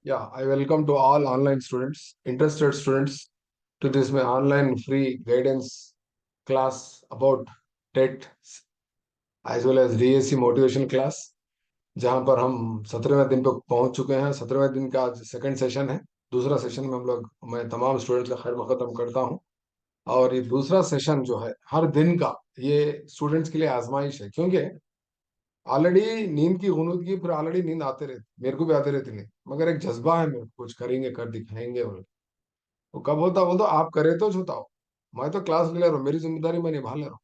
Yeah, I welcome to all online students, interested students, to this my online free guidance class about TET as well as DSC motivation class, जहाँ पर हम 17वें दिन पे पहुंच चुके हैं। 17वें दिन का आज सेकंड सेशन है। दूसरा सेशन में मैं तमाम स्टूडेंट्स का खैर मकदम करता हूँ। और ये दूसरा सेशन जो है हर दिन का, ये स्टूडेंट्स के लिए आजमाइश है, क्योंकि ऑलरेडी नींद की गुनूदगी, फिर ऑलरेडी नींद आते रहती, मेरे को भी आते रहती नहीं, मगर एक जज्बा है, मेरे को कुछ करेंगे, कर दिखाएंगे। वो कब होता, वो तो आप करे तो छुताओ। मैं तो क्लास ले रहा हूँ, मेरी जिम्मेदारी मैं निभा ले रहा हूँ।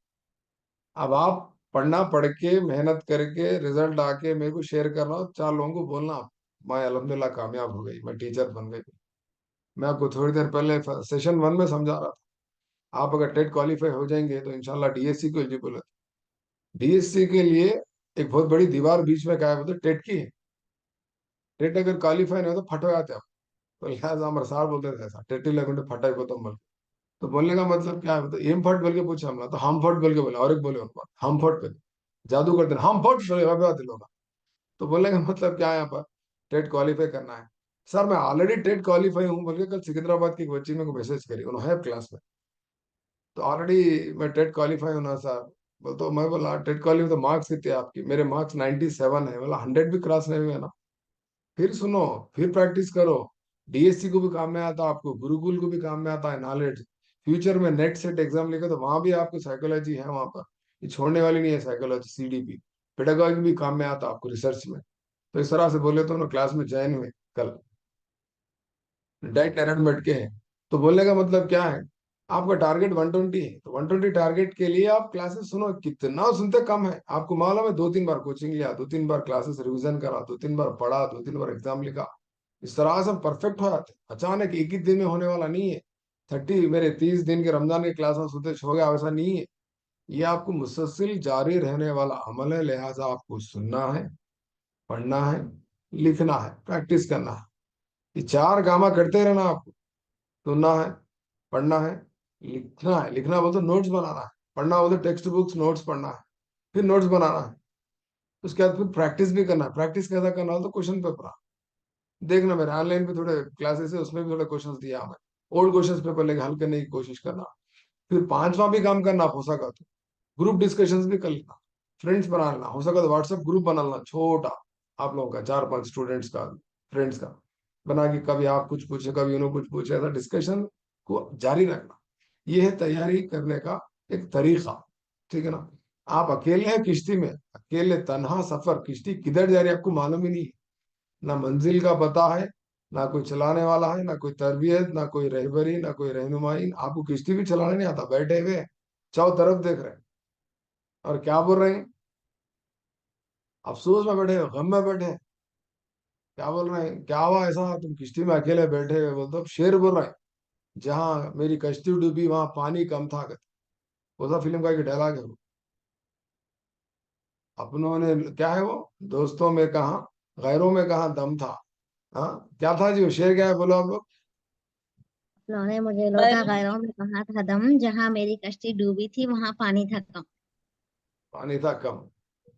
अब आप पढ़ना, पढ़ के मेहनत करके रिजल्ट आके मेरे को शेयर कर रहा हूँ, चार लोगों को बोलना मैं अल्हम्दुलिल्लाह कामयाब हो गई, मैं टीचर बन गई। मैं आपको थोड़ी देर पहले सेशन वन में समझा रहा था, आप अगर टेट क्वालिफाई हो जाएंगे तो इंशाल्लाह डीएससी को एलिजिबल है। डीएससी के लिए एक बहुत बड़ी दीवार बीच में क्या है, बोलते टेट की है। टेट अगर क्वालिफाई नहीं हो तो फटो जाते आप। तो लिहाजा हमारे साहब बोलते थे ऐसा, टेटी लगुंडे फटाई को तुम। तो बोलने का मतलब क्या है, तो एम फट बोल के पूछा हमला, तो हम फट बोल के बोला, और एक बोले उनको हम फट पे जादू करते हैं, हम फट लोग। तो बोलने का मतलब क्या है, यहाँ पर टेट क्वालिफाई करना है। सर मैं ऑलरेडी टेट क्वालिफाई हूँ बोल के कल सिकंदराबाद की एक बच्ची मेरे को मैसेज करी, उन्होंने है क्लास में। तो ऑलरेडी मैं टेट क्वालिफाई हूँ ना सर। बोल, तो मैं बोला टेट क्वालिफाई तो मार्क्स कितने हैं आपकी? मेरे मार्क्स 97 है। बोला 100 भी क्रॉस नहीं हुए ना। फिर सुनो, फिर प्रैक्टिस करो। डीएससी को भी काम में आता, आपको गुरुकुल को भी काम में आता है नॉलेज। फ्यूचर में नेट सेट एग्जाम लेकर तो वहां भी आपको साइकोलॉजी है वहां पर, ये छोड़ने वाली नहीं है साइकोलॉजी। सीडीपी पेडागॉजी भी काम में आता आपको रिसर्च में। तो इस तरह से बोले तो ना, क्लास में जैन में कल डाइट डायरेक्ट बैठ के है। तो बोलने का मतलब क्या है, आपका टारगेट 120 है, तो 120 टारगेट के लिए आप क्लासेस सुनो, कितना सुनते कम है। आपको मालूम है, 2-3 बार कोचिंग लिया, 2-3 बार क्लासेस रिवीजन करा, 2-3 बार पढ़ा, 2-3 बार एग्जाम लिखा, इस तरह से हम परफेक्ट हो जाते। अचानक एक ही दिन में होने वाला नहीं है। 30 दिन के रमजान के क्लास में सोते हो गया, वैसा नहीं है। ये आपको मुसलसिल जारी रहने वाला अमल है, लिहाजा आपको सुनना है, पढ़ना है, लिखना है, प्रैक्टिस करना है। ये चार कामा करते रहना आपको। सुनना है, पढ़ना है, लिखना है। लिखना बोलते नोट्स बनाना है, पढ़ना बोलते टेक्स्ट बुक्स नोट्स पढ़ना है, फिर नोट्स बनाना है। उसके बाद फिर प्रैक्टिस भी करना है। प्रैक्टिस कैसा करना हो, तो क्वेश्चन पेपर देखना, मेरे ऑनलाइन पे थोड़े क्लासेस है, उसमें भी थोड़े क्वेश्चंस दिया हमें। ओल्ड क्वेश्चंस पेपर लेके हल करने की कोशिश करना। फिर पांचवा भी काम करना, हो सका तो ग्रुप डिस्कशंस भी कर लेना, फ्रेंड्स बना लेना। हो सका तो व्हाट्सएप ग्रुप बना लेना छोटा, आप लोगों का 4-5 स्टूडेंट्स का, फ्रेंड्स का बना के, कभी आप कुछ पूछे, कभी उन्होंने कुछ पूछे, ऐसा डिस्कशन को जारी रखना। ये है तैयारी करने का एक तरीका। ठीक है ना। आप अकेले हैं किश्ती में, अकेले तनहा सफर, किश्ती किधर जा रही है आपको मालूम ही नहीं है। ना मंजिल का पता है, ना कोई चलाने वाला है, ना कोई तरबियत, ना कोई रहबरी, ना कोई रहनुमाई। आपको किश्ती भी चलाने नहीं आता, बैठे हुए हैं, चारों तरफ देख रहे हैं, और क्या बोल रहे हैं, अफसोस में बैठे हैं, गम में बैठे हैं। क्या बोल रहे हैं, क्या हुआ ऐसा तुम किश्ती में अकेले बैठे हुए? बोलते शेर बोल रहे हैं, जहां मेरी कश्ती डूबी वहां पानी कम था। वो सा फिल्म का एक डायलॉग है वो। अपनों ने क्या है वो, दोस्तों में कहा, गैरों में कहा दम था। हाँ, क्या था जी वो शेर, क्या है बोलो आप लोग। उन्होंने मुझे लौटा गैरों में कहा था दम, जहां मेरी कश्ती डूबी थी वहां पानी था कम। पानी था कम।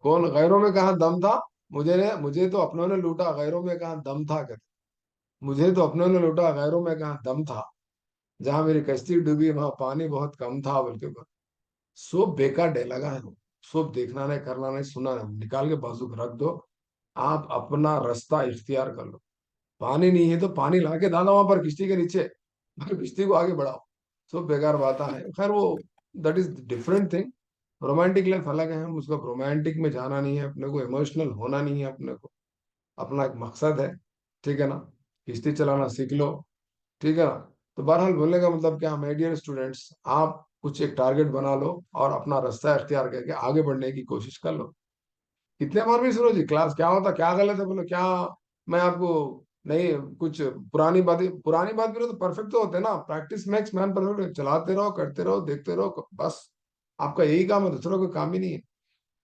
कौन गैरों में कहा दम था? मुझे तो अपनों ने लूटा, गैरों में कहा दम था, कहते। मुझे तो अपनों ने लूटा, गैरों में कहा दम था, जहां मेरी कश्ती डूबी वहां पानी बहुत कम था, बोल के। सब बेकार डे लगा है वो। सब देखना नहीं, करना नहीं, सुना नहीं, निकाल के बाजू में रख दो। आप अपना रास्ता इख्तियार कर लो। पानी नहीं है तो पानी ला के डालो वहां पर किश्ती के नीचे, पर किश्ती को आगे बढ़ाओ। सब बेकार बात है, खैर वो that is different thing. Romantic life अलग है, हम उसको रोमांटिक में जाना नहीं है, अपने को इमोशनल होना नहीं है, अपने को अपना एक मकसद है। ठीक है ना। किश्ती चलाना सीख लो। ठीक है ना। तो बहरहाल बोलने का मतलब क्या, माय डियर स्टूडेंट्स, आप कुछ एक टारगेट बना लो और अपना रास्ता इख्तियार करके आगे बढ़ने की कोशिश कर लो। कितने बार भी सुनो जी क्लास, क्या होता क्या गलत है बोलो क्या। मैं आपको नहीं, कुछ पुरानी बात भी तो परफेक्ट तो होते हैं ना। प्रैक्टिस मेक्स मैन परफेक्ट, चलाते रहो, करते रहो, देखते रहो, बस आपका यही काम है, दूसरा कोई काम ही नहीं है।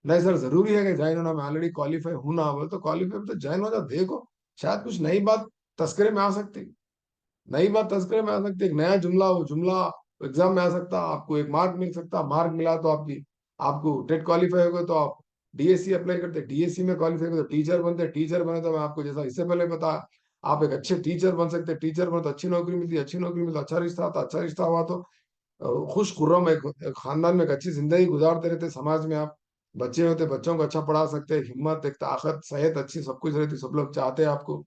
नहीं सर जरूरी है कि ज्वाइन होना, मैं ऑलरेडी क्वालिफाई हूं ना, बोले तो क्वालिफाई तो ज्वाइन हो जाओ, देखो शायद कुछ नई बात तस्करे में आ सकती। नई बात तस्करे में आ सकती है, एक नया जुमला, वो जुमला एग्जाम में आ सकता, आपको एक मार्क मिल सकता। मार्क मिला तो आपकी, आपको टेट क्वालिफाई हो गए तो आप डीएससी अप्लाई करते, डीएससी में क्वालिफाई करते तो टीचर बनते, टीचर बने तो मैं आपको जैसा इससे पहले बताया, आप एक अच्छे टीचर बन सकते हैं, टीचर बनो तो अच्छी नौकरी मिलती है, अच्छी नौकरी मिलती है अच्छा रिश्ता आता, अच्छा रिश्ता हुआ तो खुश खुर्रम एक खानदान में एक अच्छी जिंदगी गुजारते रहते, समाज में आप बच्चे होते, बच्चों को अच्छा पढ़ा सकते, हिम्मत, एक ताकत, सेहत अच्छी, सब कुछ रहती, सब लोग चाहते हैं आपको,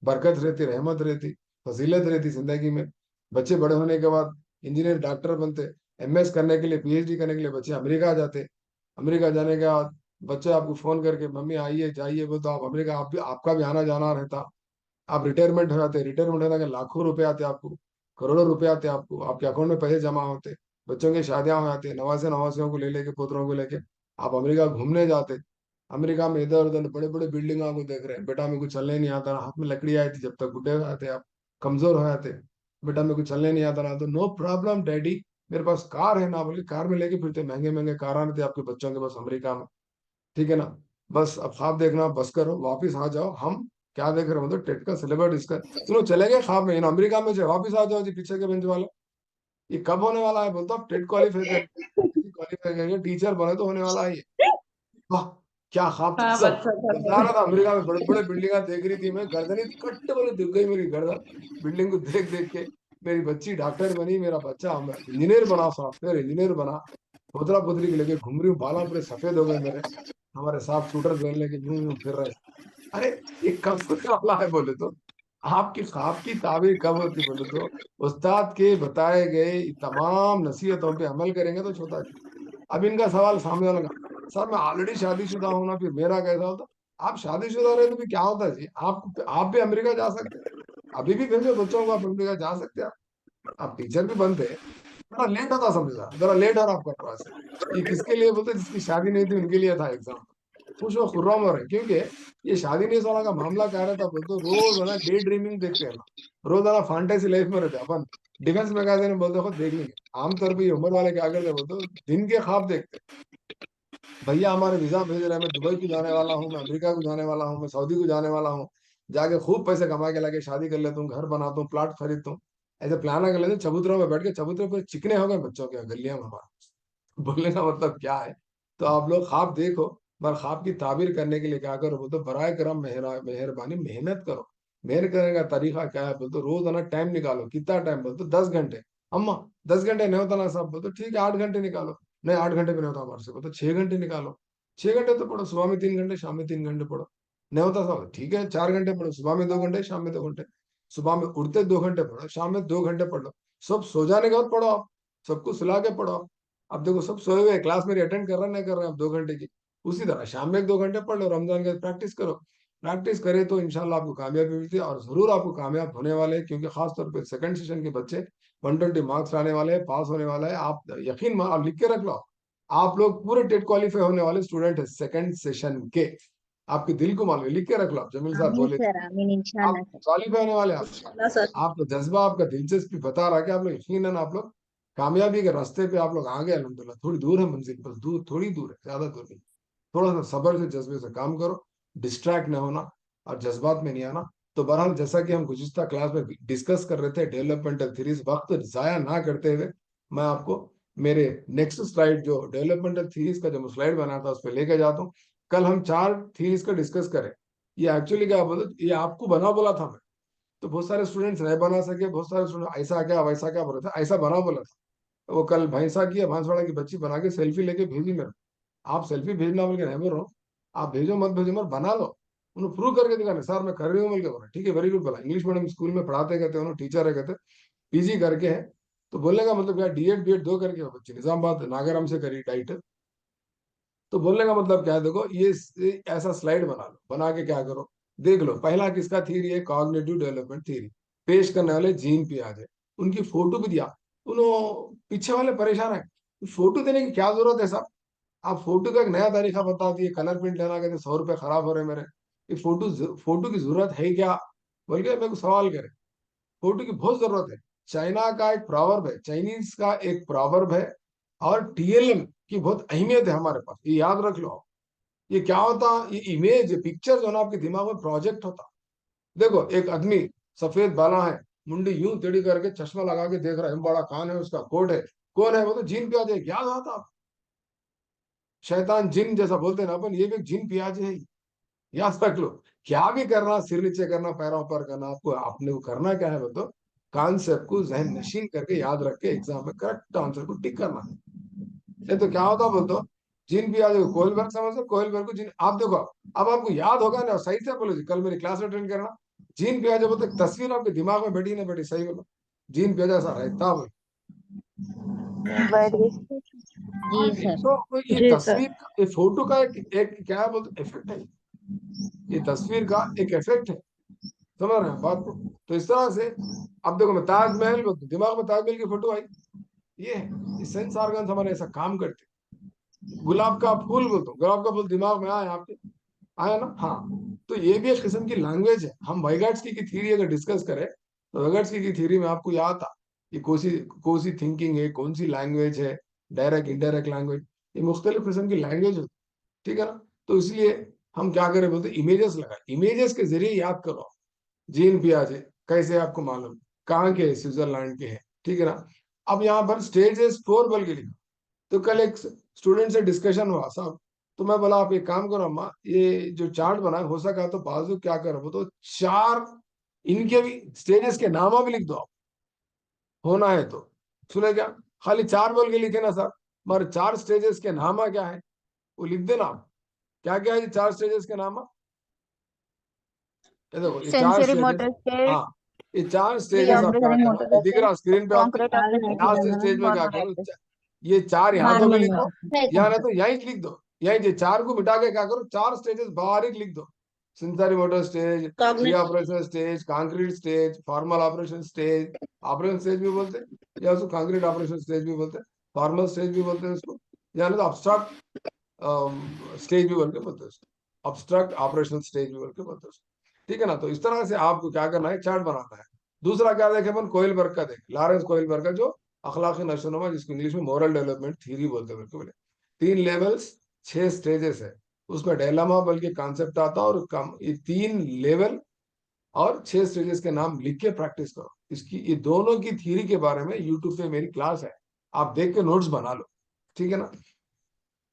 बरकत रहती, रहमत रहती, फजीलत रहती जिंदगी में। बच्चे बड़े होने के बाद इंजीनियर, डॉक्टर बनते, एमएस करने के लिए, पीएचडी करने के लिए बच्चे अमेरिका जाते। अमेरिका जाने के बाद बच्चे आपको फोन करके मम्मी आइए जाइए, वो तो आप अमेरिका, आप भी, आपका भी आना जाना रहता। आप रिटायरमेंट हो जाते, रिटायरमेंट होने के लाखों रुपए आते आपको, करोड़ों रुपए आते आपको, आपके अकाउंट में पैसे जमा होते, बच्चों की शादियां हो जाती, नवासे नवासियों को ले लेके, पुत्रों को लेके आप अमेरिका घूमने जाते। अमेरिका में इधर उधर बड़े बड़े बिल्डिंगों को देख रहे हैं, बेटा मेरे को चलने नहीं आता, हाथ में लकड़ी आई थी, जब तक बुढ़े हो जाते आप, कमजोर हो जाते, बेटा मेरे को चलने नहीं आता ना, तो नो प्रॉब्लम डैडी, मेरे पास कार है ना, बोले कार में लेके फिरते, महंगे महंगे कार आते आपके बच्चों के पास अमेरिका में। ठीक है ना। बस अब ख्वाब देखना बस करो, वापिस आ जाओ। हम क्या देख रहे हो, मतलब टेट का सिलेबस डिस्कस, तुम लोग चले गए ख्वाब में, अमेरिका में जो वापिस आ जाओ जी, पीछे के बेंच वाले, ये कब होने वाला है, बोलता हूँ टेट क्वालिफाई कर, क्वालिफाई करके टीचर बने तो होने वाला है ये। वाह, क्या ख्वाब था हाँ सब। बच्चा था बता रहा तो। था अमेरिका में बड़े बड़े बिल्डिंग देख रही थी, मैं गर्दन ही कट्टे बोले दिख गई मेरी गर्दन, बिल्डिंग को देख देख के। मेरी बच्ची डॉक्टर बनी, मेरा बच्चा इंजीनियर बना, सॉफ्टवेयर इंजीनियर बना, पोतरा पोतरी के लेके घूम रही हूँ, बाला पूरे सफेद हो गए मेरे, हमारे साथ शूटर पहन लेके यूं यूं फिर रहे। अरे ये कब होने वाला है बोले तो, आपकी ख्वाब की ताबीर कब होती बोले तो, उस्ताद के बताए गए तमाम नसीहतों पे अमल करेंगे तो छोटा। अब इनका सवाल सामने वाला का, सर मैं ऑलरेडी शादीशुदा हूं ना, फिर मेरा कैसा होता। आप शादीशुदा रहे तो भी क्या होता है जी, आप भी अमेरिका जा सकते हैं, अभी भी भेजो बच्चों को, आप अमेरिका जा सकते हैं, आप टीचर भी बनते हैं। थोड़ा लेट होता समझा, जरा लेट हो रहा आपका प्रोसेस। ये किसके लिए बोलते, जिसकी शादी नहीं थी उनके लिए था एग्जाम, खुश हो खुर्रम हो रहे, क्योंकि ये शादी नहीं वाला का मामला क्या रहता बोलते, रोज है ना डे ड्रीमिंग देखते हैं ना, रोज है ना फैंटेसी लाइफ में रहते हैं अपन। डिफेंस मैगजीन में बोलते हो देख लेंगे, आमतौर पर ये उम्र वाले क्या करते बोलते हो, दिन के ख्वाब देखते हैं। भैया हमारे वीजा भेज रहे हैं, मैं दुबई को जाने वाला हूँ, मैं अमेरिका को जाने वाला हूँ, मैं सऊदी को जाने वाला हूँ, जाके खूब पैसे कमा के लाके शादी कर लेता हूँ, घर बनाता हूँ, प्लाट खरीदता हूँ, ऐसे प्लान कर लेते हैं, चबूतरों में बैठ के, चबूतरे पर चिकने हो गए बच्चों के गलियां में हमारे। बोलने का मतलब क्या है, तो आप लोग ख्वाब देखो, पर ख्वाब की ताबीर करने के लिए क्या करो बोलते, बराए करम मेहरबानी मेहनत करो। मेहनत करने का तरीका क्या है बोलते, रोज ना टाइम निकालो, कितना टाइम बोलते 10 घंटे। अम्मा 10 घंटे नहीं होता ना साहब, बोलते ठीक है 8 घंटे निकालो। नहीं 8 घंटे भी नहीं होता हमारे से, बोलते 6 घंटे निकालो। 6 घंटे तो पढ़ो, सुबह में 3 घंटे, शाम में 3 घंटे पढ़ो। नहीं होता साहब, ठीक है 4 घंटे पढ़ो, सुबह में 2 घंटे, शाम में 2 घंटे। सुबह में उठते 2 घंटे पढ़ो, शाम में 2 घंटे पढ़ लो। सब सो जाने के बाद पढ़ो आप, सबको सुला के पढ़ो आप। अब देखो सब सोए हुए हैं, क्लास मेरी अटेंड कर रहे हैं, नहीं कर रहे हैं, आप 2 घंटे की। उसी तरह शाम में 2 घंटे पढ़ लो, रमजान के प्रैक्टिस करो। प्रैक्टिस करे तो इंशाल्लाह आपको कामयाबी मिलती है, और जरूर आपको कामयाब होने वाले हैं, क्योंकि खासतौर पर सेकंड सेशन के बच्चे 120 मार्क्स लाने वाले हैं, पास होने वाला है। आप यकीन आप लिख के रख लो, आप लोग पूरे टेट क्वालिफाई होने वाले स्टूडेंट है सेकंड सेशन के। आपके दिल को मालूम है, लिख के रख लो आप, जमील साहब आमीन बोले थे, सर, आमीन, आप इंशाल्लाह सर। क्वालिफाई होने वाले हैं आप। इंशाल्लाह सर। आपका जज्बा, आपका दिलचस्पी बता रहा है कि आप लोग यकीनन आप लोग कामयाबी के रास्ते पे आप लोग आगे, अल्हम्दुलिल्लाह। थोड़ी दूर है मंजिल, बस दूर, थोड़ी दूर है, ज्यादा दूर नहीं। थोड़ा सा सब्र से, जज्बे से काम करो, डिस्ट्रैक्ट नहीं होना, और जज्बात में नहीं आना। तो बहरहाल जैसा कि हम गुज़िश्ता क्लास में डिस्कस कर रहे थे डेवलपमेंटल थीरीज, वक्त जाया ना करते हुए मैं आपको मेरे नेक्स्ट स्लाइड, जो डेवलपमेंटल थीरीज का जो स्लाइड बना था, उस पर लेके जाता हूँ। कल हम 4 थीरीज का डिस्कस करें। ये एक्चुअली क्या बोलते, ये आपको बना बोला था मैं, तो बहुत सारे स्टूडेंट्स नहीं बना सके, बहुत सारे स्टूडेंट ऐसा क्या वैसा क्या बोला था, ऐसा बना बोला था। तो वो कल भैंसा की, भांसवाड़ा की बच्ची बना के सेल्फी लेके भेजी मेरे को। आप सेल्फी भेजना बोल के नहीं बोल रहा हूँ, आप भेजो मत भेजो मत, बना लो। उन्होंने प्रूव करके दिखाने, सर मैं कर रही हूँ बोल के बोला, ठीक है वेरी गुड बोला, इंग्लिश मीडियम स्कूल में पढ़ाते कहते, उन्होंने टीचर है कहते, पीजी करके है। तो बोलने का मतलब क्या, डीएड बीएड दो करके हो बच्चे, निजामाबाद नागरम से करी डाइट। तो बोलने का मतलब क्या है, देखो ये ऐसा स्लाइड बना लो, बना के क्या करो, देख लो पहला किसका थ्योरी है, कॉग्निटिव डेवलपमेंट थ्योरी। पेश करने वाले जीन पियाजे, उनकी फोटो भी दिया। उन्होंने पीछे वाले परेशान है, फोटो देने की क्या जरूरत है साहब। आप फोटो का एक नया तरीका बता दिए, कलर प्रिंट लेना कहते 100 रुपए खराब हो रहे मेरे, ये फोटो की जरूरत है क्या, बोल के मेरे को सवाल करे। फोटो की बहुत जरूरत है। चाइना का एक प्रॉवर्ब है, चाइनीज का एक प्रॉवर्ब है, और टीएलएम की बहुत अहमियत है हमारे पास, ये याद रख लो आप। ये क्या होता, ये इमेज पिक्चर जो ना आपके दिमाग में प्रोजेक्ट होता। देखो एक आदमी, सफेद बाला है, मुंडी यूं टेढ़ी करके चश्मा लगा के देख रहा है, बड़ा कान है उसका, कोट है, कौन है वो, तो जिन पियाजे, याद आता। शैतान जिन जैसा बोलते हैं ना अपन, ये भी एक जिन पियाजे है, याद रख लो। क्या भी करना, सिर नीचे करना, पैरों ऊपर करना, आपको आपने को करना क्या है तो कॉन्सेप्ट को जहन नशीन करके याद रख के एग्जाम में करेक्ट आंसर को टिक करना। ये तो क्या होता बोलते, जिन भी आज कोइलबर्ग समझो, कोइलबर्ग को जिन आप देखो, अब आपको याद होगा ना, सही से बोलो जी, कल मेरी क्लास अटेंड करना। जीन पियाजे बोलते तस्वीर आपके दिमाग में बैठी नहीं बैठी, सही बोलो, जीन पियाजा सा रहता बोलो। बैठ गई। जी सर। तो ये जी सर। तस्वीर का, ये फोटो का एक क्या बोलते इफेक्ट है, ये तस्वीर का एक इफेक्ट है, समझ रहे हैं बात को। तो इस तरह से अब देखो, मैं ताजमहल दिमाग में ताजमहल की फोटो आई, ये है, ये सेंस ऑर्गन हमारे ऐसा काम करते। गुलाब का फूल बोलते, गुलाब का फूल दिमाग में आया आपके, आया ना, हाँ। तो ये भी एक किस्म की लैंग्वेज है। हम वाइगाट्स्की की थ्योरी अगर डिस्कस करें तो वाइगाट्स्की की थ्योरी में आपको याद था कि कौन सी थिंकिंग है, कौन सी लैंग्वेज है, डायरेक्ट इंडायरेक्ट लैंग्वेज, ये मुख्तलिफ किस्म की लैंग्वेज होती है, ठीक है ना। तो इसलिए हम क्या करें बोलते, इमेजेस लगा, इमेजेस के जरिए याद करो। जीन पियाजे कैसे आपको मालूम, कहाँ के हैं? स्विट्जरलैंड के हैं, ठीक है ना। अब यहाँ पर स्टेजेस 4 बोल के लिखा। तो कल एक स्टूडेंट से डिस्कशन हुआ साहब, तो मैं बोला आप एक काम करो अम्मा, ये जो चार्ट बना है, हो सका तो बाजू क्या करो, वो तो 4 इनके भी स्टेजेस के नाम भी लिख दो आप, होना है तो। सुने क्या, खाली 4 बोल के लिखे ना सर, मगर 4 स्टेजेस के नाम क्या है वो लिख देना आप। क्या क्या है ये 4 स्टेजेस के नाम? ये देखो, ये 4 सेंसरी स्टेजेस। मोटर स्टेज, हाँ, ये 4 प्री स्टेजेस आप क्या ऑपरेटिंग करना, मोटर ये दिख स्टेज, रहा स्क्रीन पे आपके। कॉन्क्रीट ऑपरेटिंग लास्ट स्टेज में क्या करो, ये 4 यहाँ तो भी लिखो, या नहीं तो यहीं लिख दो, यहीं ये 4 को मिटा के क्या करो, 4 स्टेजेस बारीक लिख दो। Sensory motor stage, pre operation stage, concrete stage, formal operation stage, operation stage भी बोलते हैं, या उसको कंक्रीट ऑपरेशन स्टेज भी बोलते हैं, फॉर्मल स्टेज भी बोलते हैं उसको, या नहीं तो अब्स्ट्रक्ट स्टेज भी बोल के बोलते हैं उसको, अब्स्ट्रक्ट ऑपरेशन स्टेज भी बोल के बोलते हैं उसको, ठीक है ना। तो इस तरह से आपको क्या करना है, चार्ट बनाना है। दूसरा क्या देखे अपन, कोइलबर्ग का देखे, लॉरेंस कोइलबर्ग का, जो अखलाकी नशोनुमा, जिसको इंग्लिश में मॉरल डेवलपमेंट थ्योरी बोलते हैं, बोले 3 लेवल्स, 6 स्टेजेस है, उसमें डेलामा बल्कि कॉन्सेप्ट आता है, और कम ये 3 लेवल और 6 स्टेजेस के नाम लिख के प्रैक्टिस करो। इसकी ये दोनों की थ्योरी के बारे में यूट्यूब पे मेरी क्लास है, आप देख के नोट्स बना लो, ठीक है ना।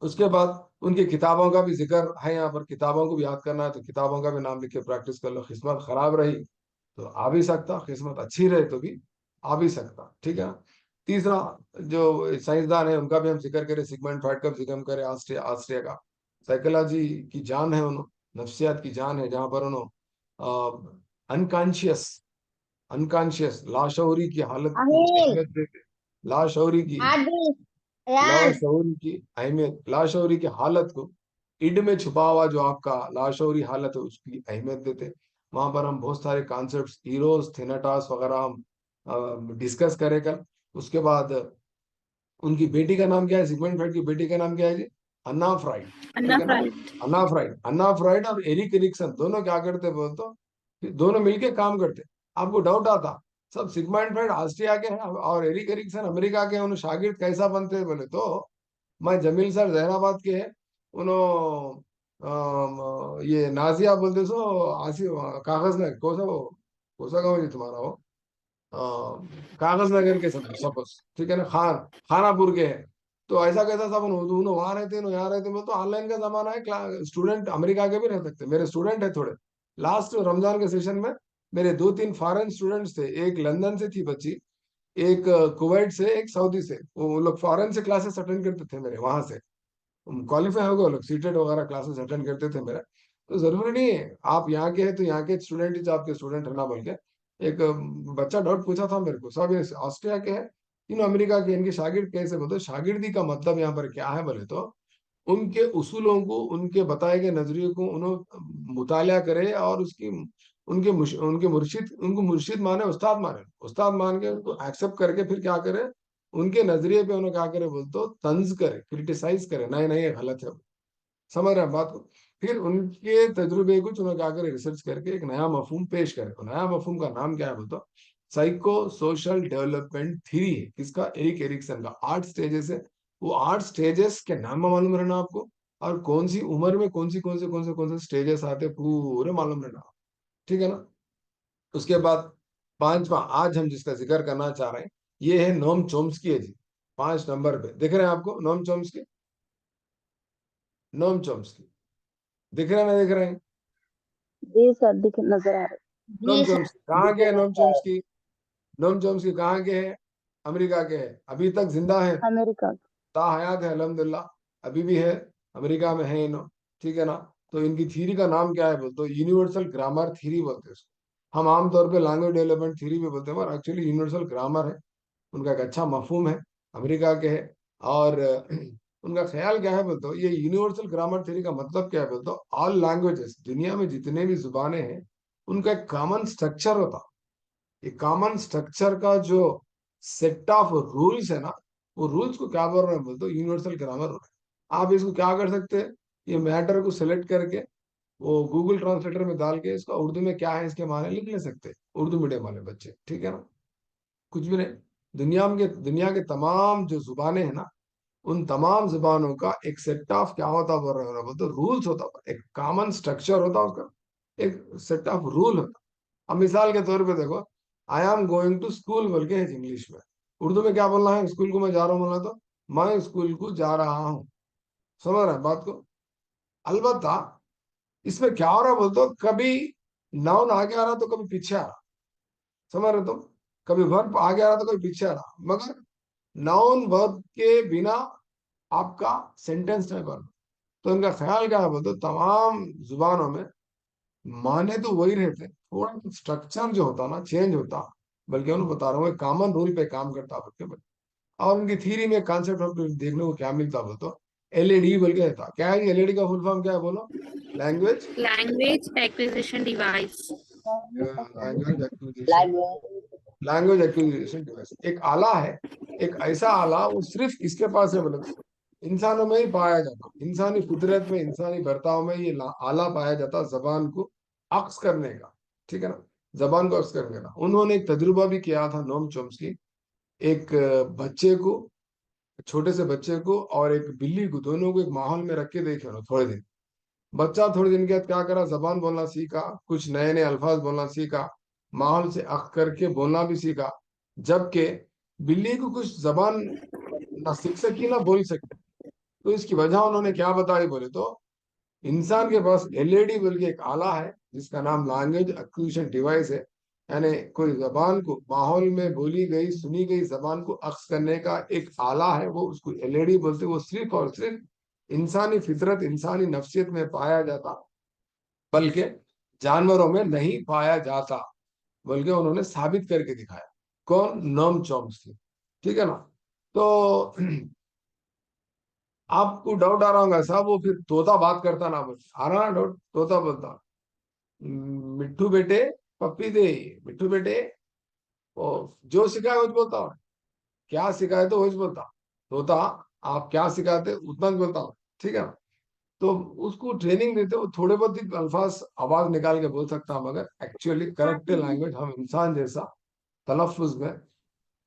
उसके बाद उनकी किताबों का भी जिक्र है यहाँ पर, किताबों को भी याद करना है तो किताबों का भी नाम लिख के प्रैक्टिस कर लो। किस्मत खराब रही तो आ भी सकता, किस्मत अच्छी रहे तो भी आ भी सकता, ठीक है। तीसरा, जो साइंसदान है उनका भी हम जिक्र करें, सिगमंड फ्राइड का भी जिक्र करें, ऑस्ट्रिया ऑस्ट्रिया का। साइकोलॉजी की जान है उन्होंने, नफ्सियात की जान है, जहां पर उन्होंने अनकॉन्शियस अनकॉन्शियस लाशौरी की हालत को अनिल, अहमियत देते, लाशौरी की, आदि, यान। लाशऊरी की अहमियत, लाशऊरी की हालत को, इड में छुपा हुआ जो आपका लाशऊरी हालत है उसकी अहमियत देते। वहां पर हम बहुत सारे कॉन्सेप्ट्स, हीरोज थेनाटास वगैरह हम डिस्कस करें कल। उसके बाद उनकी बेटी का नाम क्या है, सिगमंड फ्राइड की बेटी का नाम क्या है जी, अन्ना फ्राइड, अन्ना ठीक है ना। फ्राइड। अन्ना फ्राइड और एरिक एरिक्सन दोनों क्या करते बोल तो, दोनों मिलके काम करते। आपको डाउट आता, सब सिगमंड फ्राइड ऑस्ट्रिया के हैं और एरिक एरिक्सन अमेरिका के हैं, उन्हें शागिर्द कैसा बनते हैं बोले तो, मैं जमील सर जहराबाद के हैं, उन्होंने ये नाजिया बोलते सो, आसिफ कागज नगर, कौन सा गाँव है जी तुम्हारा वो, कागज नगर के सब सपोज, ठीक है ना, खानापुर के हैं। तो ऐसा कैसा सब उन्होंने वहां रहते हैं, यहाँ रहते हैं, तो ऑनलाइन का जमाना है, स्टूडेंट अमेरिका के भी रह सकते, मेरे स्टूडेंट है थोड़े। लास्ट रमजान के सेशन में मेरे 2-3 फॉरेन स्टूडेंट्स थे, एक लंदन से थी बच्ची, एक कुवैत से, एक सऊदी से, वो लोग फॉरेन से क्लासेस अटेंड करते थे मेरे वहां से, क्वालिफाई हो गए वो लोग, सीटेड वगैरह क्लासेस अटेंड करते थे मेरा। तो जरूरी नहीं है आप यहाँ के हैं तो यहाँ के स्टूडेंट ही आपके स्टूडेंट है ना बोल के। एक बच्चा डाउट पूछा था मेरे को, सब ये ऑस्ट्रिया के हैं, इन अमेरिका के, इनके शागिर्द कैसे बोलते, शागिर्दी का मतलब यहाँ पर क्या है बोले तो, उनके उसूलों को, उनके बताए गए नजरिए को उन्होंने मुताला करे, और उसकी उनके मुर्शिद, उनको मुर्शिद माने, उस्ताद माने, उस्ताद मान के उनको एक्सेप्ट करके फिर क्या करे, उनके नजरिए पे उन्हें क्या करे बोलते हो, तंज करे, क्रिटिसाइज करे, नहीं नहीं ये गलत है, समझ रहे हैं बात को। फिर उनके तजुर्बे कुछ उन्हें क्या करे, रिसर्च करके एक नया मफहूम पेश करे। तो नया मफहूम का नाम क्या है बोलते, साइको सोशल डेवलपमेंट थ्योरी है, किसका, एरिक एरिक्सन का। 8 स्टेजेस है, वो 8 स्टेजेस के नाम मालूम रहना आपको, और कौन सी उम्र में कौन से स्टेजेस आते पूरे मालूम रहना, ठीक है ना। उसके बाद 5वां आज हम जिसका जिक्र करना चाह रहे हैं, ये है नोम चोम्स्की है जी, 5 नंबर पे दिख रहे हैं आपको नोम चोम्स्की, नोम चोम्स्की दिख रहे हैं ना, दिख रहे हैं। जी सर दिख नजर आ रहे। नोम जी सर। चॉम्स्की कहाँ के हैं? नोम चॉम्स्की, नोम चॉम्स्की कहाँ के हैं? अमेरिका के हैं। अभी तक जिंदा है, अमेरिका। ताहयात है अल्हम्दुलिल्लाह, अभी भी है, अमेरिका में है इन्हों, ठीक है ना। तो इनकी थ्योरी का नाम क्या है बोलते? तो यूनिवर्सल ग्रामर थ्योरी बोलते हैं इसको। हम आमतौर पे लैंग्वेज डेवलपमेंट थ्योरी भी बोलते हैं, पर एक्चुअली यूनिवर्सल ग्रामर है। उनका एक अच्छा मफहूम है, अमेरिका के है। और उनका ख्याल क्या है बोलते हो? ये यूनिवर्सल ग्रामर थ्योरी का मतलब क्या है बोलते हो? ऑल लैंग्वेजेस, दुनिया में जितने भी जुबानें हैं, उनका एक कॉमन स्ट्रक्चर होता। ये कॉमन स्ट्रक्चर का जो सेट ऑफ रूल्स है ना, वो रूल्स को क्या बोल रहे हैं बोलते? यूनिवर्सल ग्रामर हो रहा है। आप इसको क्या कर सकते हैं? ये मैटर को सिलेक्ट करके वो गूगल ट्रांसलेटर में डाल के इसका उर्दू में क्या है इसके माने लिख ले सकते हैं, उर्दू मीडियम वाले बच्चे, ठीक है ना। कुछ भी नहीं। दुनिया के तमाम जो जुबानें हैं ना, उन तमाम जुबानों का एक सेट ऑफ क्या होता बोल रहे हो बोलते? रूल्स होता, एक कॉमन स्ट्रक्चर होता उसका, एक सेट ऑफ रूल होता। अब मिसाल के तौर पे देखो, I am going to school बोल के है इंग्लिश में। उर्दू में क्या बोलना है? स्कूल को मैं जा रहा हूँ बोलना, तो मैं स्कूल को जा रहा हूँ। समझ रहे हैं बात को? अलबत्ता इसमें क्या हो रहा बोलते हो? कभी नाउन आगे आ रहा तो कभी पीछे आ रहा। समझ रहे तुम? कभी वर्ब आगे आ रहा तो कभी पीछे आ रहा, मगर नाउन वर्ब के बिना आपका सेंटेंस नहीं बन। तो इनका ख्याल क्या है बोलते? तमाम जुबानों में माने तो वही रहते, थोड़ा स्ट्रक्चर जो होता ना चेंज होता। बल्कि उन्होंने बता रहा हूँ कॉमन रूल पे काम करता बल्कि। और उनकी थ्योरी में कॉन्सेप्ट देखने को क्या मिलता बोल तो? एलईडी बोल के था। क्या है एलईडी का फुल फॉर्म? क्या है बोलो? Language language acquisition device. Language acquisition, language. Language acquisition device एक आला है। एक ऐसा आला, वो सिर्फ इसके पास है बोले तो इंसानों में ही पाया जाता, इंसानी फितरत में, इंसानी बर्ताव में ये आला पाया जाता, जबान को अक्स करने का, ठीक है ना। जबान को अक्स करने का उन्होंने एक तजुर्बा भी किया था, नोम चॉम्स्की। एक बच्चे को, छोटे से बच्चे को और एक बिल्ली को, दोनों को एक माहौल में रख के देखे उन्होंने थोड़े दिन। बच्चा थोड़े दिन के बाद क्या करा? जबान बोलना सीखा, कुछ नए नए अल्फाज बोलना सीखा, माहौल से अख करके बोलना भी सीखा। जबकि बिल्ली को कुछ जबान ना सीख सकी ना बोल सकी। तो इसकी वजह उन्होंने क्या बताई बोले तो, इंसान के पास एलईडी बोल के एक आला है जिसका नाम लैंग्वेज एक्विजिशन डिवाइस है। यानी कोई जबान को, माहौल में बोली गई सुनी गई जबान को अक्स करने का एक आला है, वो उसको एलईडी बोलते। वो सिर्फ और सिर्फ इंसानी फितरत, इंसानी नफ्सियत में पाया जाता, बल्कि जानवरों में नहीं पाया जाता, बल्कि उन्होंने साबित करके दिखाया। कौन? नोम चॉम्स्की, ठीक है ना। तो आपको डाउट आ रहा होगा साहब, वो फिर तोता बात करता ना बोल, आ रहा ना डाउट? तोता बोलता, मिट्ठू बेटे पप्पी दे, मिट्ठू बेटे, वो जो सिखाए वो बोलता हूँ, क्या सिखाए तो वो बोलता तोता। आप क्या सिखाते उतना ही बोलता हूँ, ठीक है ना। तो उसको ट्रेनिंग देते, वो थोड़े बहुत ही अल्फाज आवाज निकाल के बोल सकता है, मगर एक्चुअली करेक्ट लैंग्वेज हम इंसान जैसा तलफ्फुज में,